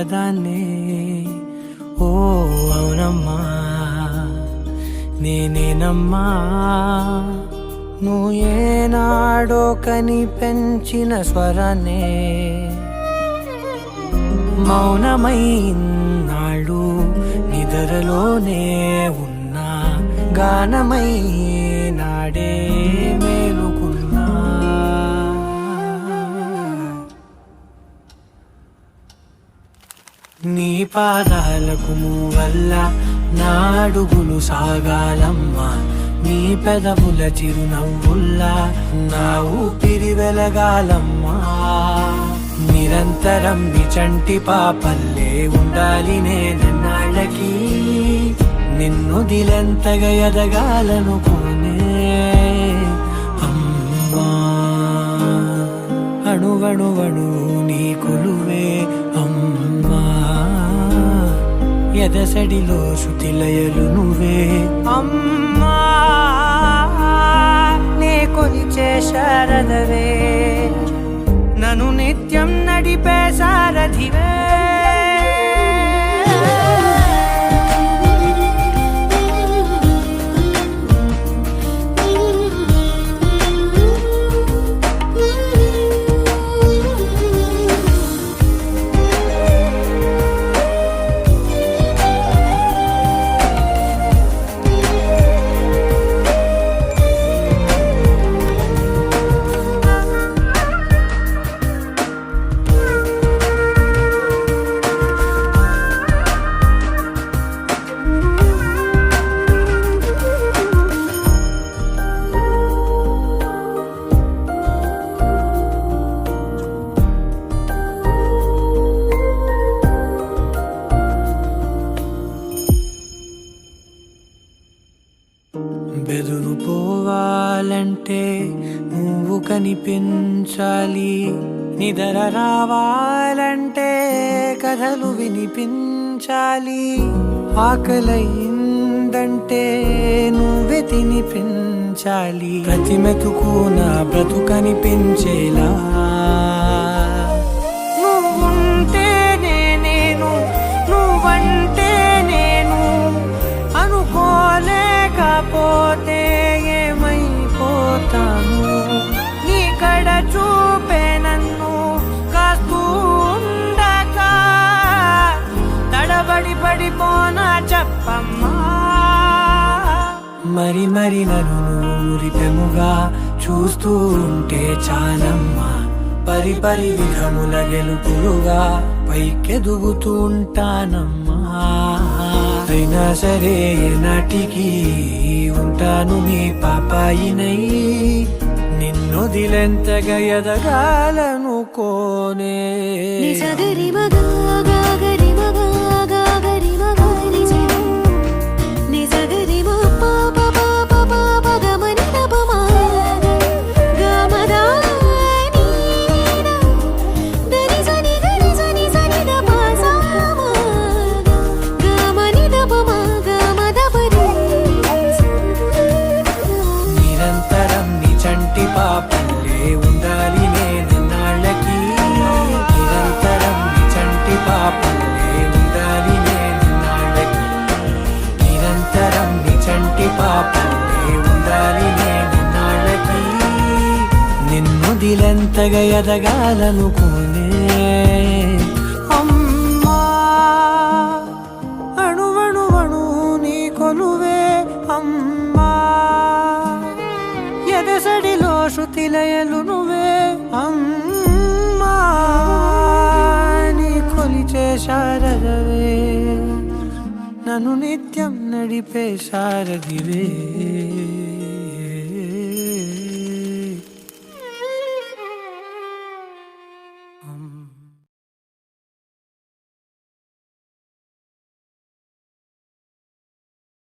ఒకదాన్నే. ఓ అవునమ్మా నేనేనమ్మా, నువ్వు ఏనాడో కని పెంచిన స్వరాన్నే. మౌనమైనాడు నిద్రలోనే ఉన్నా, గానమై నాడే మేలుకున్నా. నీ పాదాలకు వల్ల నా అడుగులు సాగాలమ్మా, నీ పెదవుల చిరునవ్వుల్లా నా ఊపిరి వెలగాలమ్మా. నిరంతరం నీ చంటి పాపల్లే ఉండాలి నేనన్నాళ్ళకి, నిన్ను దిలెంతగా ఎదగాలనుకోనే. అమ్మా అణువణువణు నీ కొలువే అమ్మా, ఎదసడిలో శృతిలయలు నువ్వే అమ్మా. నే కొలిచే శారదవే, నన్ను నిత్యం నడిపే సారథివే. బెదురుపోవాలంటే నువ్వు కనిపించాలి, నిద్ర రావాలంటే కథలు వినిపించాలి, ఆకలైందంటే నువ్వే తినిపించాలి, ప్రతి మెతుకు నా బ్రతుకనిపించేలా. నువ్వుంటేనే నేను, నువ్వంటే నేను, అనుకోలేకపోతే ఏమైపోతాను. నీ కడ చూపే నన్ను కాస్తూ ఉండగా తడబడి పడిపోనా చెప్పమ్మా. మరి మరి నన్ను ఊరిపెముగా చూస్తూ ఉంటే చాలమ్మా, పరి పరి విధముల గెలుపులుగా పైకెదుగుతూ ఉంటానమ్మా. అయినా సరే నాటికి ఉంటాను నీ పాపాయినై, నిన్ను దిలెంతగా ఎదగాలనుకోనే. పాపల్లే ఉండాలి నేనన్నాళ్ళకి, నిరంతరం నీ చంటి పాపల్లే ఉండాలి నేనన్నాళ్ళకి, నిరంతరం నీ చంటి పాపల్లే ఉండాలి నేనన్నాళ్ళకి, నిన్ను దిలెంతగా ఎదగాలనుకోనే. అమ్మా అణువణువణు నీ కొలువే అమ్మా, ఎదసడిలో శృతిలయలు నువ్వే అమ్మా. నీ కొలిచే శారదవే, నన్ను నిత్యం నడిపే సారథివే.